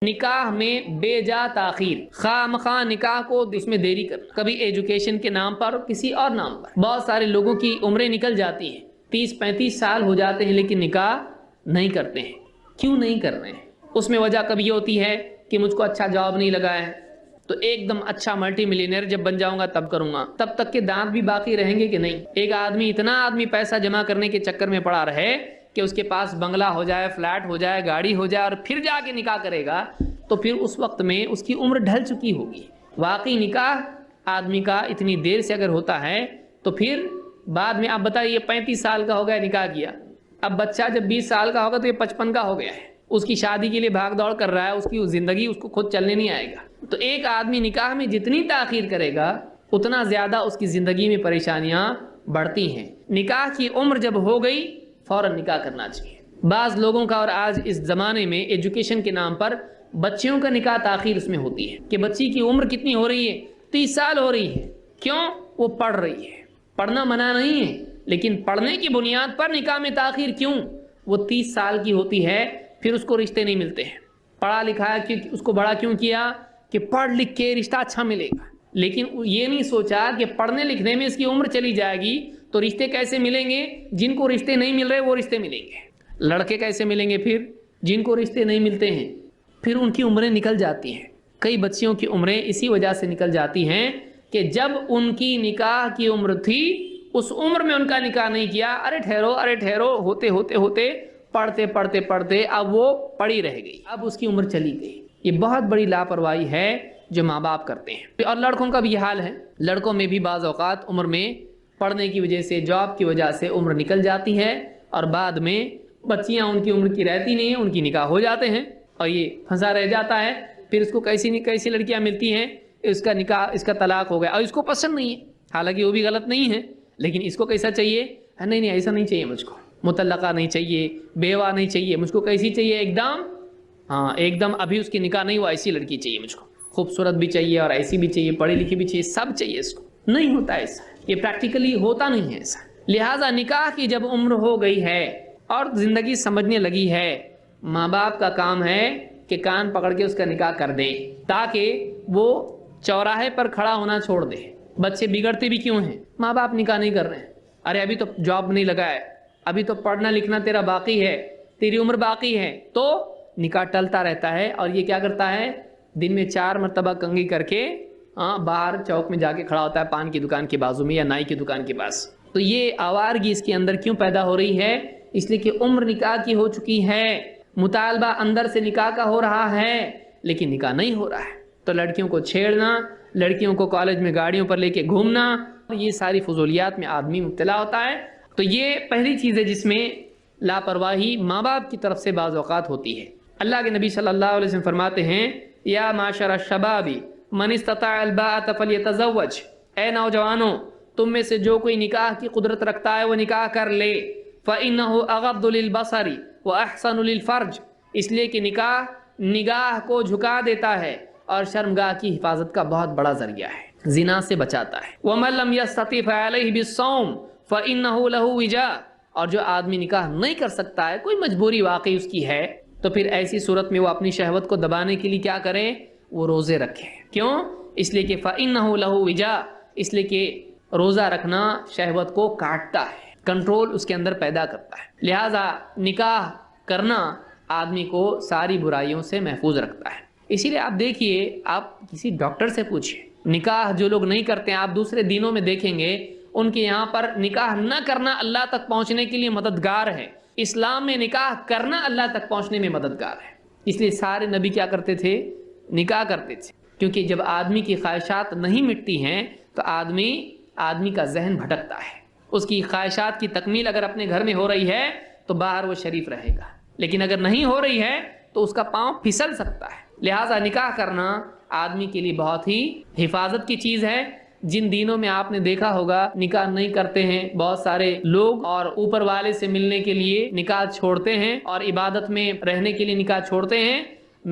نکاح میں بے جا تاخیر، خواہ مخواہ نکاح کو اس میں دیری کرنا، کبھی ایجوکیشن کے نام پر کسی اور نام پر۔ بہت سارے لوگوں کی عمریں نکل جاتی ہیں، 30-35 سال ہو جاتے ہیں لیکن نکاح نہیں کرتے ہیں۔ کیوں نہیں کر رہے ہیں؟ اس میں وجہ کبھی ہوتی ہے کہ مجھ کو اچھا جاب نہیں لگا ہے، تو ایک دم اچھا ملٹی ملینئر جب بن جاؤں گا تب کروں گا۔ تب تک کے دانت بھی باقی رہیں گے کہ نہیں؟ ایک اتنا آدمی پیسہ جمع کرنے کے چکر میں پڑا رہے کہ اس کے پاس بنگلہ ہو جائے، فلیٹ ہو جائے، گاڑی ہو جائے، اور پھر جا کے نکاح کرے گا، تو پھر اس وقت میں اس کی عمر ڈھل چکی ہوگی۔ واقعی نکاح آدمی کا اتنی دیر سے اگر ہوتا ہے تو پھر بعد میں آپ بتائیے 35 سال کا ہو گیا نکاح کیا، اب بچہ جب 20 سال کا ہوگا تو یہ 55 کا ہو گیا ہے، اس کی شادی کے لیے بھاگ دوڑ کر رہا ہے، اس کی زندگی اس کو خود چلنے نہیں آئے گا۔ تو ایک آدمی نکاح میں جتنی تاخیر کرے گا اتنا زیادہ اس کی زندگی میں پریشانیاں بڑھتی ہیں۔ نکاح کی عمر جب ہو گئی فوراً نکاح کرنا چاہیے۔ بعض لوگوں کا اور آج اس زمانے میں ایجوکیشن کے نام پر بچیوں کا نکاح تاخیر اس میں ہوتی ہے کہ بچی کی عمر کتنی ہو رہی ہے؟ 30 سال ہو رہی ہے۔ کیوں؟ وہ پڑھ رہی ہے۔ پڑھنا منع نہیں ہے، لیکن پڑھنے کی بنیاد پر نکاح میں تاخیر کیوں؟ وہ 30 سال کی ہوتی ہے، پھر اس کو رشتے نہیں ملتے ہیں۔ پڑھا لکھا ہے کہ اس کو بڑا کیوں کیا کہ پڑھ لکھ کے رشتہ اچھا ملے گا، لیکن یہ نہیں سوچا کہ پڑھنے لکھنے میں اس کی عمر چلی جائے گی تو رشتے کیسے ملیں گے؟ جن کو رشتے نہیں مل رہے وہ رشتے ملیں گے۔ لڑکے کیسے ملیں گے پھر؟ جن کو رشتے نہیں ملتے ہیں، پھر ان کی عمریں نکل جاتی ہیں۔ کئی بچیوں کی عمریں اسی وجہ سے نکل جاتی ہیں کہ جب ان کی نکاح کی عمر تھی اس عمر میں ان کا نکاح نہیں کیا۔ ارے ٹھہرو ہوتے ہوتے ہوتے پڑھتے اب وہ پڑی رہ گئی، اب اس کی عمر چلی گئی۔ یہ بہت بڑی لاپرواہی ہے جو ماں باپ کرتے ہیں۔ اور لڑکوں کا بھی یہ حال ہے، لڑکوں میں بھی بعض اوقات عمر میں پڑھنے کی وجہ سے، جاب کی وجہ سے عمر نکل جاتی ہے، اور بعد میں بچیاں ان کی عمر کی رہتی نہیں ہیں، ان کی نکاح ہو جاتے ہیں اور یہ پھنسا رہ جاتا ہے۔ پھر اس کو کیسی لڑکیاں ملتی ہیں، اس کا نکاح، اس کا طلاق ہو گیا اور اس کو پسند نہیں ہے، حالانکہ وہ بھی غلط نہیں ہے، لیکن اس کو کیسا چاہیے؟ نہیں ایسا نہیں چاہیے مجھ کو، مطلقہ نہیں چاہیے، بیوہ نہیں چاہیے، مجھ کو کیسی چاہیے؟ ایک دم ابھی اس کی نکاح نہیں ہوا ایسی لڑکی چاہیے مجھ کو، خوبصورت بھی چاہیے اور ایسی بھی چاہیے، پڑھی لکھی بھی چاہیے، سب چاہیے اس کو۔ نہیں ہوتا ایسا، یہ پریکٹیکلی ہوتا نہیں ہے ایسا۔ لہٰذا نکاح کی جب عمر ہو گئی ہے اور زندگی سمجھنے لگی ہے، ماں باپ کا کام ہے کہ کان پکڑ کے اس کا نکاح کر دیں تاکہ وہ چوراہے پر کھڑا ہونا چھوڑ دے۔ بچے بگڑتے بھی کیوں ہیں؟ ماں باپ نکاح نہیں کر رہے ہیں۔ ارے ابھی تو جاب نہیں لگا ہے، ابھی تو پڑھنا لکھنا تیرا باقی ہے، تیری عمر باقی ہے، تو نکاح ٹلتا رہتا ہے۔ اور یہ کیا کرتا ہے؟ دن میں 4 مرتبہ کنگھی کر کے باہر چوک میں جا کے کھڑا ہوتا ہے، پان کی دکان کے بازو میں یا نائی کی دکان کے پاس۔ تو یہ آوارگی اس کے اندر کیوں پیدا ہو رہی ہے؟ اس لیے کہ عمر نکاح کی ہو چکی ہے، مطالبہ اندر سے نکاح کا ہو رہا ہے لیکن نکاح نہیں ہو رہا ہے۔ تو لڑکیوں کو چھیڑنا، لڑکیوں کو کالج میں گاڑیوں پر لے کے گھومنا، یہ ساری فضولیات میں آدمی مبتلا ہوتا ہے۔ تو یہ پہلی چیز ہے جس میں لاپرواہی ماں باپ کی طرف سے بعض اوقات ہوتی ہے۔ اللہ کے نبی صلی اللہ علیہ وسلم فرماتے ہیں، یا معاشر الشباب من استطاع الباءۃ فلیتزوج، اے نوجوانوں تم میں سے جو کوئی نکاح کی قدرت رکھتا ہے وہ نکاح کر لے، فإنہ اغض للبصر واحسن للفرج، اس لیے کہ نگاہ کو جھکا دیتا ہے اور شرمگاہ کی حفاظت کا بہت بڑا ذریعہ ہے، زنا سے بچاتا ہے۔ ومن لم یستطع فعلیہ بالصوم فإنہ لہ وجاء، اور جو آدمی نکاح نہیں کر سکتا ہے، کوئی مجبوری واقعی اس کی ہے، تو پھر ایسی صورت میں وہ اپنی شہوت کو دبانے کے لیے کیا کریں؟ وہ روزے رکھیں۔ کیوں؟ اس لیے کہ فإنہ لہ وجاء، اس لیے کہ روزہ رکھنا شہوت کو کاٹتا ہے، کنٹرول اس کے اندر پیدا کرتا ہے۔ لہٰذا نکاح کرنا آدمی کو ساری برائیوں سے محفوظ رکھتا ہے۔ اسی لیے آپ دیکھیے، آپ کسی ڈاکٹر سے پوچھیں، نکاح جو لوگ نہیں کرتے ہیں، آپ دوسرے دینوں میں دیکھیں گے ان کے یہاں پر نکاح نہ کرنا اللہ تک پہنچنے کے لیے مددگار ہے۔ اسلام میں نکاح کرنا اللہ تک پہنچنے میں مددگار ہے۔ اس لیے سارے نبی کیا کرتے تھے؟ نکاح کرتے تھے، کیونکہ جب آدمی کی خواہشات نہیں مٹتی ہیں تو آدمی کا ذہن بھٹکتا ہے۔ اس کی خواہشات کی تکمیل اگر اپنے گھر میں ہو رہی ہے تو باہر وہ شریف رہے گا، لیکن اگر نہیں ہو رہی ہے تو اس کا پاؤں پھسل سکتا ہے۔ لہٰذا نکاح کرنا آدمی کے لیے بہت ہی حفاظت کی چیز ہے۔ جن دینوں میں آپ نے دیکھا ہوگا نکاح نہیں کرتے ہیں بہت سارے لوگ، اور اوپر والے سے ملنے کے لیے نکاح چھوڑتے ہیں اور عبادت میں رہنے کے لیے نکاح چھوڑتے ہیں،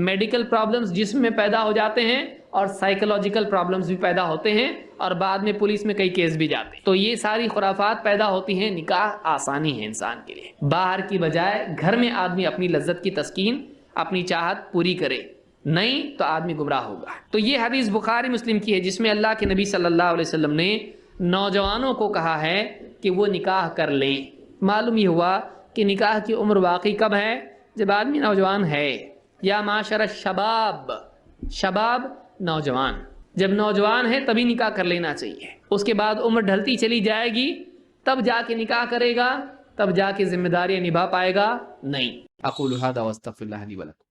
میڈیکل پرابلمز جسم میں پیدا ہو جاتے ہیں اور سائیکولوجیکل پرابلمز بھی پیدا ہوتے ہیں، اور بعد میں پولیس میں کئی کیس بھی جاتے ہیں۔ تو یہ ساری خرافات پیدا ہوتی ہیں۔ نکاح آسانی ہے انسان کے لیے، باہر کی بجائے گھر میں آدمی اپنی لذت کی تسکین، اپنی چاہت پوری کرے۔ نہیں تو آدمی گمراہ ہوگا۔ تو یہ حدیث بخاری مسلم کی ہے جس میں اللہ کے نبی صلی اللہ علیہ وسلم نے نوجوانوں کو کہا ہے کہ وہ نکاح کر لیں۔ معلوم یہ ہوا کہ نکاح کی عمر واقعی کب ہے؟ جب آدمی نوجوان ہے۔ یا معاشر الشباب، شباب نوجوان، جب نوجوان ہے تبھی نکاح کر لینا چاہیے۔ اس کے بعد عمر ڈھلتی چلی جائے گی تب جا کے نکاح کرے گا، تب جا کے ذمہ داریاں نبھا پائے گا نہیں۔ اقول هذا واستغفر الله لي ولكم۔